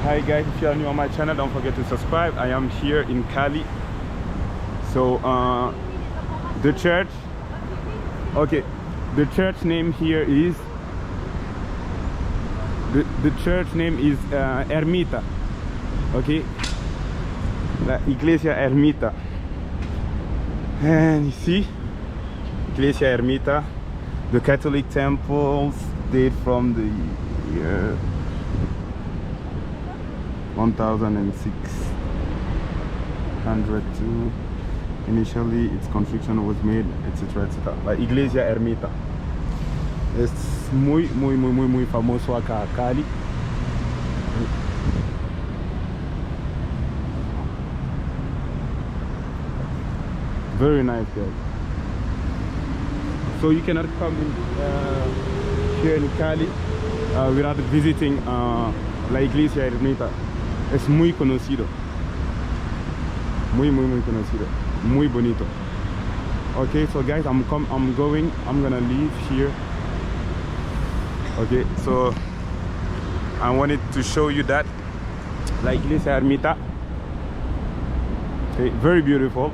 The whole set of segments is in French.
Hi guys, if you are new on my channel, don't forget to subscribe. I am here in Cali. So the church, okay, the church name here is the church name is Ermita. Okay, la Iglesia Ermita. And you see, Iglesia Ermita, the Catholic temples date from the year 1602. Initially, its construction was made, etc., etc. La Iglesia Ermita es muy famoso acá en Cali. Very nice, guys. So you cannot come in, here in Cali without visiting la Iglesia Ermita. Es muy conocido, muy conocido, muy bonito. Okay, so guys, I'm gonna leave here. Okay, so I wanted to show you that la Iglesia Ermita. Okay, very beautiful,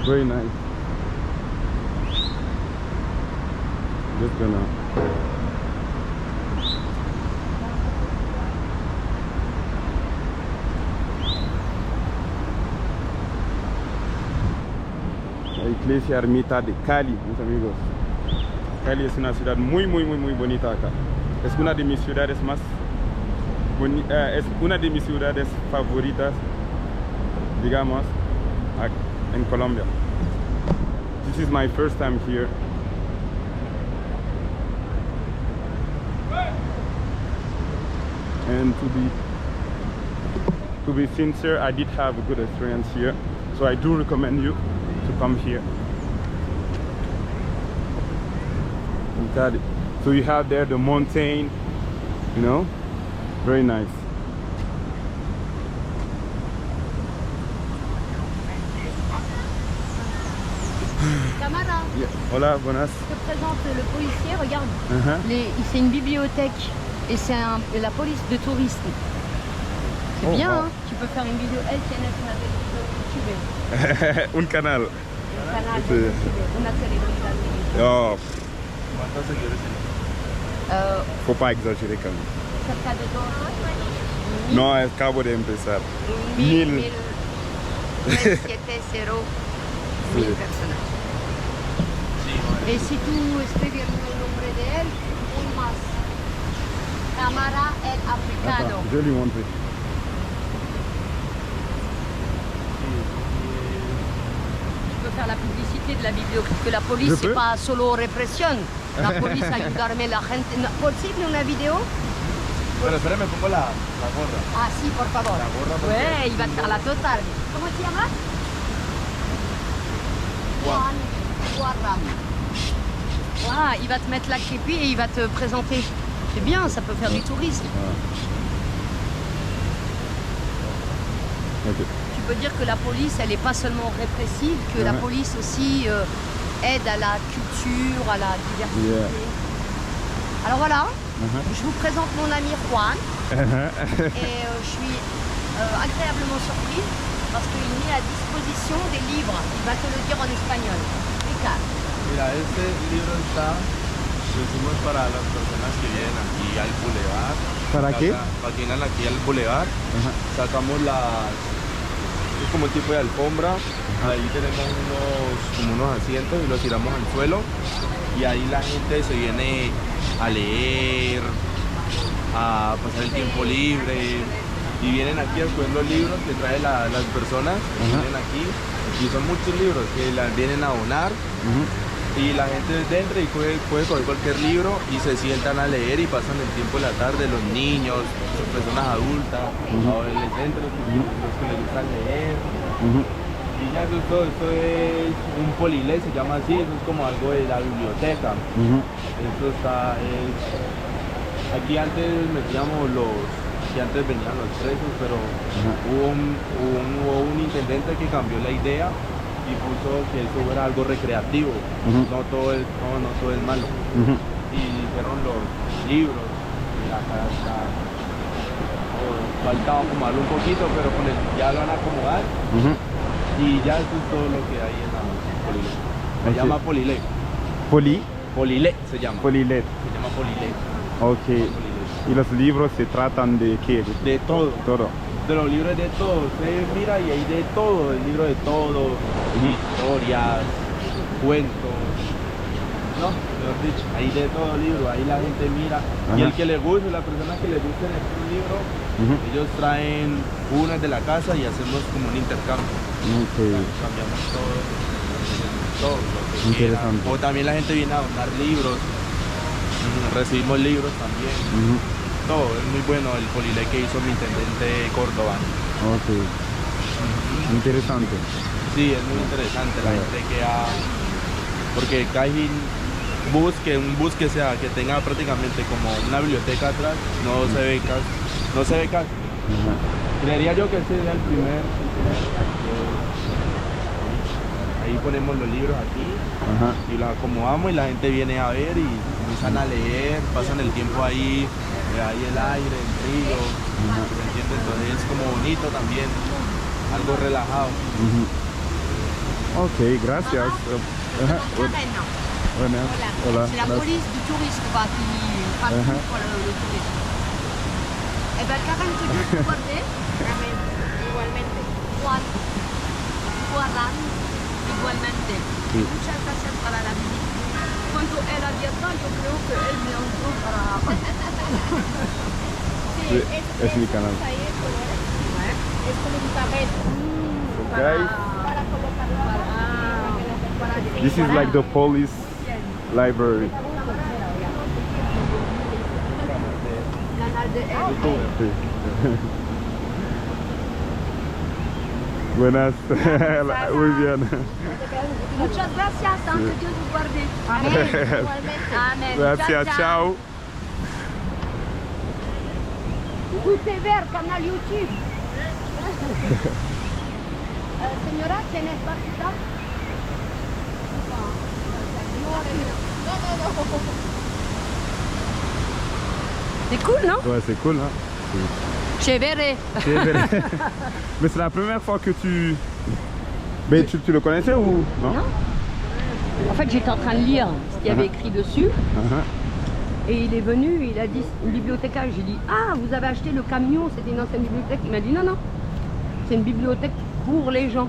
very nice. Just gonna Iglesia Ermita de Cali, mis amigos. Cali es una ciudad muy bonita acá. Es una de mis ciudades más es una de mis ciudades favoritas, digamos, en Colombia. This is my first time here. And to be sincere, I did have a good experience here, so I do recommend you to come here. So you have there the mountain, you know, very nice. Tamara, Yeah. Hola, buenas. je te présente le policier, regarde. C'est une bibliothèque et c'est la police de tourisme. C'est bien, wow. Hein. Tu peux faire une vidéo. Elle tiene una Un canal. Un canal de YouTube, una celebridad. Oh. ¿Cuántos seguidores tienes? Faut pas exagérer quand même. Cerca de 2. No, acabo de empezar. 1000. 970 mil personas. Sí, Y si tú escribes el nombre de él, un más. Tamara el africano. Attends, je vais lui montrer. Faire la publicité de la bibliothèque, que la police c'est pas solo répression, la police ayudarme la gente. ¿Posible una vidéo? pero espérame, pongo la gorra. Ah si, por favor. La gorra porque... Ouais, il va te faire la totale. Comment tu llamas? Juan. Voilà, il va te mettre la képi et il va te présenter. C'est bien, ça peut faire du tourisme. Okay. Tu peux dire que la police, elle n'est pas seulement répressive, que la police aussi aide à la culture, à la diversité. Yeah. Alors voilà, je vous présente mon ami Juan. Et je suis agréablement surprise parce qu'il met à disposition des livres. Il va te le dire en espagnol. Explica. Mira, este libro está, lo hicimos para las personas que vienen aquí al bulevar. ¿Para qué? Para que vienen aquí al bulevar. Sacamos las... Es como un tipo de alfombra. Ahí tenemos como unos asientos y los tiramos al suelo. Y ahí la gente se viene a leer, a pasar el tiempo libre. Y vienen aquí a escoger los libros que traen las personas. Vienen aquí. Y son muchos libros que vienen a donar. Y la gente entra y puede coger cualquier libro y se sientan a leer y pasan el tiempo de la tarde, los niños, personas adultas, adolescentes, los que les gusta leer. Y ya esto es un polilé, se llama así, eso es como algo de la biblioteca. Esto está, aquí antes metíamos que antes venían los presos, pero hubo un intendente que cambió la idea y puso que eso era algo recreativo, no todo es malo. Y hicieron los libros, la cara está falta acomodarlo un poquito, pero con el, ya lo van a acomodar y ya eso es todo lo que hay en la Polilé. Se llama Polilé. Polilé se llama. Polilet. Se llama Polilé. Ok. Polilé. ¿Y los libros se tratan de qué? De todo. Todo. De los libros de todo. Usted mira y hay de todo. El libro de todo. Historias, cuentos. No, mejor dicho, hay de todo libro. Ahí la gente mira. Y el que le guste, la persona que le guste este libro, ellos traen unas de la casa y hacemos como un intercambio. Okay. Cambiamos todo lo que Interesante. quiera. O también la gente viene a donar libros. Recibimos libros también. Todo, es muy bueno el Polilé que hizo mi intendente Córdoba. Ok. Interesante. Sí, es muy interesante la gente que ha... Porque Cajín un bus que sea, que tenga prácticamente como una biblioteca atrás, no se ve casi. Creería yo que ese es el primer. Ahí ponemos los libros aquí y los acomodamos y la gente viene a ver y empiezan a leer, pasan el tiempo ahí, ahí el aire, el río, ¿me entiendes? Entonces es como bonito también, algo relajado. Ok, gracias. Hola. Hola. C'est la police du tourisme quoi, qui patrouille pour le tourisme. Eh bien, Karen, tu veux guarder? Igualmente. Juan, igualmente. Sí. Muchas gracias para la visita. Cuando él abierta, yo creo que él me entró para... Sí, es mi canal. Es como un tablet. Guys, Para colocarlo para this is like the police library. Canal de él. Sí. Buenas. Muy bien. Muchas gracias, que Dios vous guarde. Amén. Amén. Gracias, ciao. Usted ver canal YouTube. Señora, ¿tienes partida? C'est cool, non? Ouais, c'est cool, hein? Chévere. Mais c'est la première fois que tu... Mais tu le connaissais ou non? Non. En fait, j'étais en train de lire ce qu'il y avait écrit dessus. Et il est venu, il a dit, une bibliothécaire, j'ai dit, ah, vous avez acheté le camion, c'était une ancienne bibliothèque. Il m'a dit, non, non, c'est une bibliothèque pour les gens.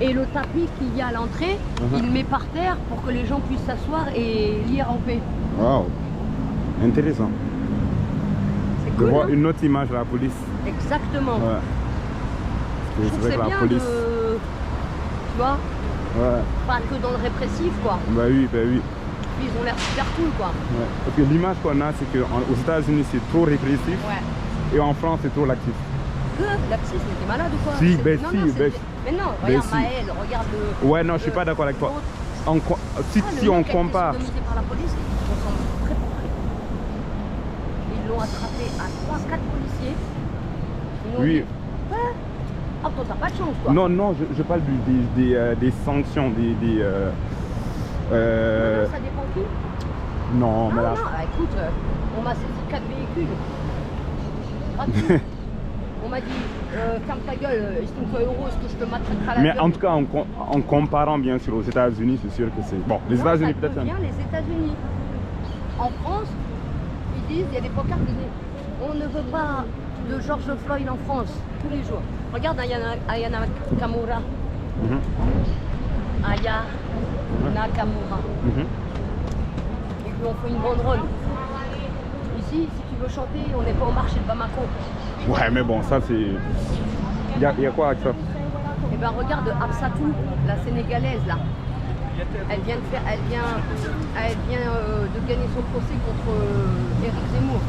Et le tapis qu'il y a à l'entrée, il le met par terre pour que les gens puissent s'asseoir et lire en paix. Wow, intéressant. C'est De cool, voir hein? une autre image de la police. Exactement. Ouais. Je C'est trouve vrai c'est que la bien police... de... Tu vois, Ouais, pas que dans le répressif, quoi. bah oui, bah oui. Puis ils ont l'air super cool, quoi. Ouais. Parce que l'image qu'on a, c'est qu'aux États-Unis, c'est trop répressif. Ouais. Et en France, c'est trop laxiste. Laxisme, t'es malade ou quoi? Si, C'est- ben non, si, non, c'est- ben- Mais non, ben regarde si. Maël, regarde le... Ouais, non, je suis pas d'accord avec toi. Si, Ah, le si mec on a été compare... sodomisé par la police, il ressemble très près. Ils l'ont attrapé à 3-4 policiers. Ils l'ont Oui. dit, ouais. Ah, toi, t'as pas de chance, quoi. Non, non, je parle des sanctions, Non, ça dépend qui. Non, Ah mais là... non, écoute, on m'a saisi 4 véhicules. Gratuit. On m'a dit, ferme ta gueule, estime-toi heureux, est-ce que je te maltraiterai la Mais gueule? en tout cas, en comparant bien sûr aux États-Unis, c'est sûr que c'est... Bon, les Non, États-Unis ça peut-être... devient les États-Unis. En France, ils disent, il y a des pancartes qui disent, on ne veut pas de George Floyd en France, tous les jours. Regarde Aya Nakamura. Aya Nakamura. Ils lui ont fait une banderole. Ici, si tu veux chanter, on n'est pas au marché de Bamako. Ouais, mais bon, ça c'est... Il y a quoi avec ça? Eh ben regarde Absatou, la sénégalaise là. Elle vient de gagner son procès contre Éric Zemmour.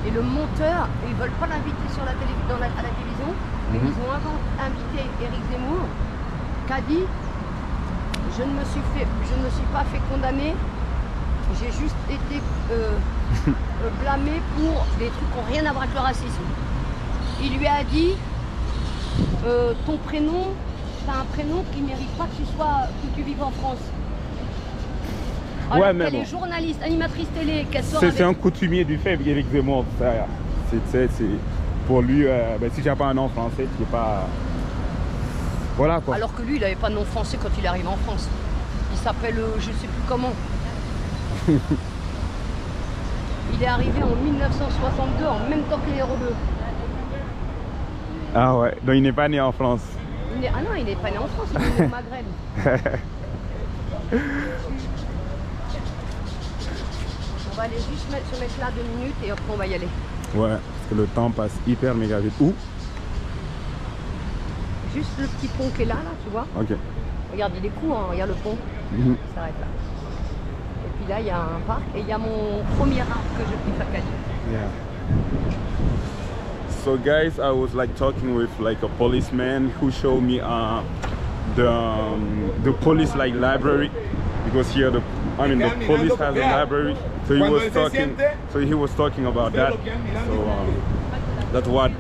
Et le monteur, ils veulent pas l'inviter sur à la télévision, mais ils ont invité Éric Zemmour, qui a dit je ne me suis pas fait condamner, j'ai juste été blâmé pour des trucs qui n'ont rien à voir avec le racisme. Il lui a dit ton prénom, t'as un prénom qui ne mérite pas que tu vives en France. Alors Ouais, mais qu'elle bon. est journaliste, animatrice télé, qu'elle sort C'est avec... un coutumier du fait, Éric Zemmour. C'est pour lui, ben, si tu n'as pas un nom français, tu n'es pas... Voilà quoi. Alors que lui, il n'avait pas de nom français quand il est arrivé en France. Il s'appelle, je sais plus comment. Il est arrivé en 1962, en même temps que les rebeux. Ah ouais, donc il n'est pas né en France. Ah non, il n'est pas né en France, il est né au Maghreb. On va aller juste se mettre là 2 minutes et après on va y aller. Ouais, parce que le temps passe hyper méga vite. Où? Juste le petit pont qui est là, tu vois. Ok. Regarde, il est court, hein, regarde le pont. Mhm. Ça s'arrête là. Et puis là, il y a un parc et il y a mon premier arbre que je kiffe à Cali. Yeah. So guys, I was like talking with like a policeman who showed me the police like library, because here the police has a library. So he was talking about that. So that's what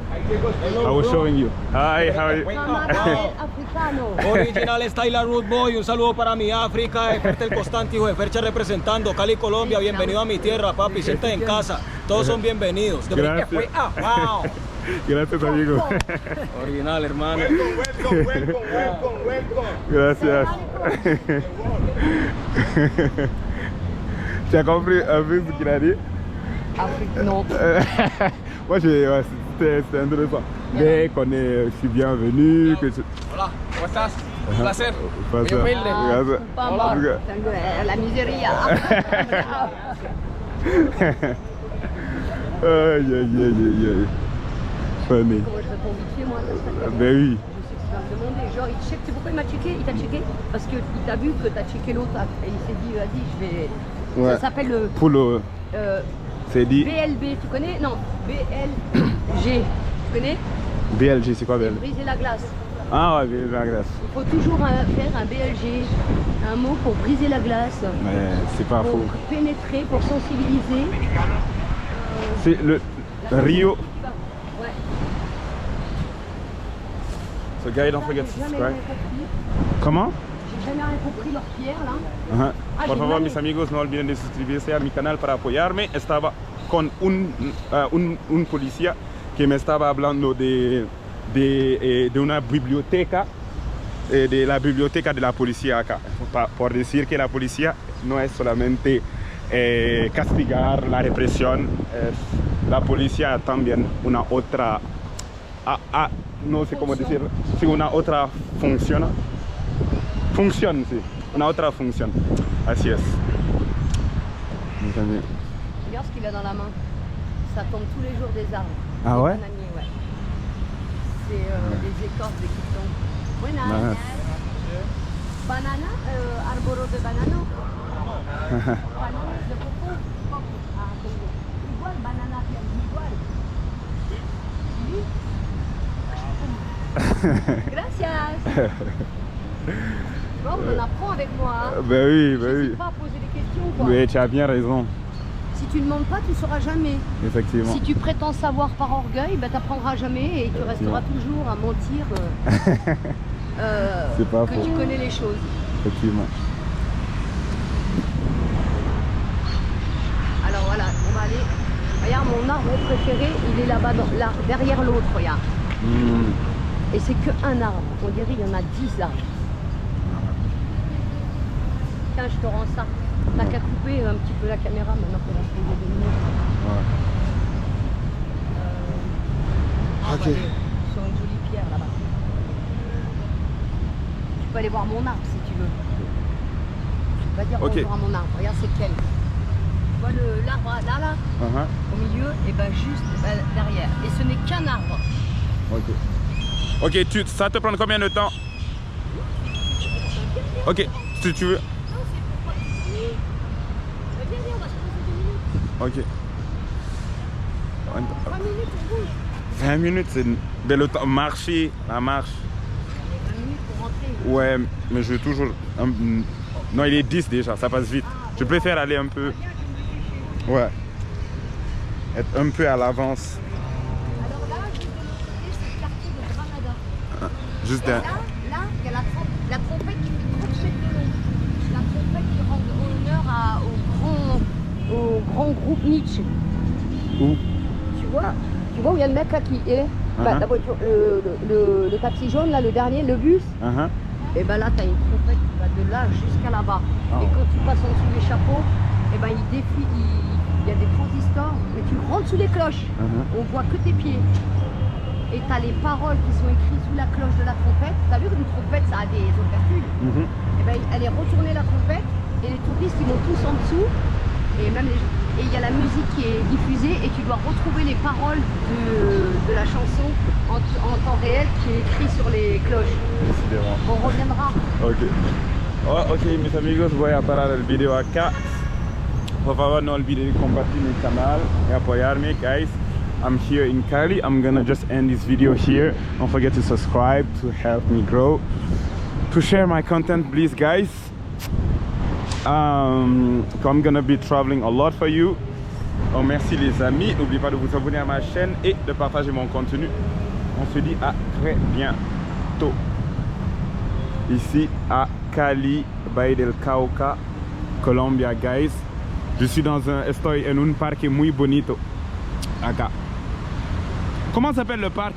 I was showing you. Hi, how are you? Africano. Original Style Root Boy, un saludo para mi África, de parte del constante hijo de Fercha representando Cali, Colombia. Bienvenido a mi tierra, papi, siéntate en casa. Todos son bienvenidos. Gracias. Wow. Gracias, amigo. Original, hermano. Gracias. Tu as compris un peu ce qu'il a dit? Afrique, non. Moi, c'était intéressant. Dès qu'on est, je suis bienvenu. Que Hola, ¿cómo estás? Un placer. Pasa. Muy humilde. Gracias. Vamos. La miseria. Aïe, aïe, aïe, aïe, aïe. Funny. Comment je réponds vite fait, moi, ça serait Ben oui. Je sais que tu vas me demander, genre il check, tu sais pourquoi il m'a checké? Il t'a checké? Parce qu'il t'a vu que t'as checké l'autre et il s'est dit, vas-y, je vais... Ouais. Ça s'appelle le Pour le. C'est dit. BLB, tu connais? Non, BLG, tu connais? BLG, c'est quoi BLG? Briser la glace. Ah ouais, BLG, la glace. Il faut toujours faire un BLG, un mot pour briser la glace, Mais c'est pas pour faux. pénétrer, pour sensibiliser. C'est le Rio. Ouais. So guys, don't forget to J'ai jamais subscribe. rien compris. Comment? J'ai jamais rien compris leur pierre là. Ajá. Ah, Por j'ai favor, mal. mis amigos, no olviden de suscribirse a mi canal para apoyarme. Estaba con un policía que me estaba hablando de una biblioteca, de la biblioteca de la policía acá. Por decir que la policía no es solamente castigar la represión, la policía también una otra, no sé cómo decir, sí, una otra función. Función, sí. Una otra función. Así es. Regarde ce qu'il a dans la main. Ça tombe tous les jours des arbres. Ah Des ouais? bananiers, ouais. C'est des écorces qui tombent. Buenas. Buenas. Banana, arboro de banano. Bananas de coco. Ah, tengo. Igual, banana igual. Gracias. Bon, on en apprend avec moi. Hein. Ben oui, ben J'hésite oui. pas à poser des questions, quoi. Mais tu as bien raison, Si tu ne demandes pas, tu ne sauras jamais. effectivement. Si tu prétends savoir par orgueil, bah, tu n'apprendras jamais et tu resteras toujours à mentir C'est pas que faux. tu connais les choses. Effectivement. Alors voilà, on va aller. Regarde, mon arbre préféré, il est là-bas, là, derrière l'autre, regarde. Et c'est qu'un arbre. On dirait qu'il y en a 10 arbres. Tiens, je te rends ça. T'as qu'à couper un petit peu la caméra maintenant qu'on a fait les 2 minutes. On va Ok. aller sur une jolie pierre là-bas. Tu peux aller voir mon arbre si tu veux. Tu vas dire Ok. bonjour à mon arbre. Regarde, c'est quel. Tu vois l'arbre là, au milieu, et ben juste derrière. Et ce n'est qu'un arbre. Ok. Ok, ça te prend combien de temps? Ok, si tu veux. Non, c'est pour pas que viens, on va se poser 2 minutes. Ok. 3 minutes, on bouge. 20 minutes, c'est ben, le temps. Marcher, la marche. 20 minutes pour rentrer. Ouais, mais je veux toujours. Non, il est 10 déjà, ça passe vite. Je préfère aller un peu. Ouais. Être un peu à l'avance. Alors là, je vais te montrer, c'est le quartier de Granada. Juste Et là, il y a la trompette qui fait 37 de long. La trompette qui rend honneur au grand groupe Nietzsche. Où? Tu vois où il y a le mec là qui est la voiture, le taxi jaune là, le dernier, le bus. Et ben là, tu as une trompette qui va de là jusqu'à là-bas. Et quand tu passes en dessous des chapeaux, et ben il défile, il y a des transistors, mais tu rentres sous les cloches. On voit que tes pieds. Et tu as les paroles qui sont écrites sous la cloche de la trompette. Tu as vu qu'une trompette, ça a des opercules. Et ben elle est retournée la trompette, et les touristes ils vont tous en dessous. Et même et il y a la musique qui est diffusée et tu dois retrouver les paroles de la chanson en temps réel qui est écrit sur les cloches. On reviendra. Ok. Oh, ok, mis amigos, voy a parar el video acá. Por favor, no olviden compartir mi canal y apoyarme, guys. I'm here in Cali. I'm gonna just end this video here. Don't forget to subscribe to help me grow. To share my content, please, guys. I'm gonna be traveling a lot for you. Oh, merci les amis, n'oubliez pas de vous abonner à ma chaîne et de partager mon contenu. On se dit à très bientôt ici à Cali, Valle del Cauca, Colombia, guys. Estoy en un parque muy bonito acá. Comment s'appelle le parc?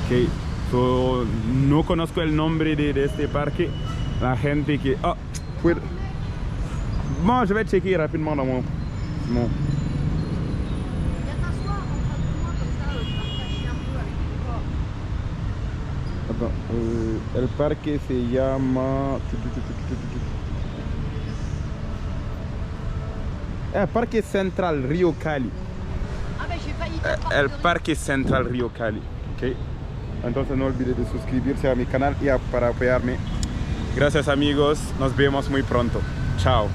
Ok. So, no conozco el nombre de este parque. La gente que... Oh, puede... Bon, je vais checker rapidement dans mon... Viens t'asseoir en train de moi comme ça, je vais me cacher un peu avec ton corps. Attends, el parque se llama... Parque Central Rio Cali. Ah ben j'ai failli te El Parque Central Rio Cali. Ok. Entonces no olvides de suscribirse a mi canal y para apoyarme. Gracias amigos, nos vemos muy pronto. Chao.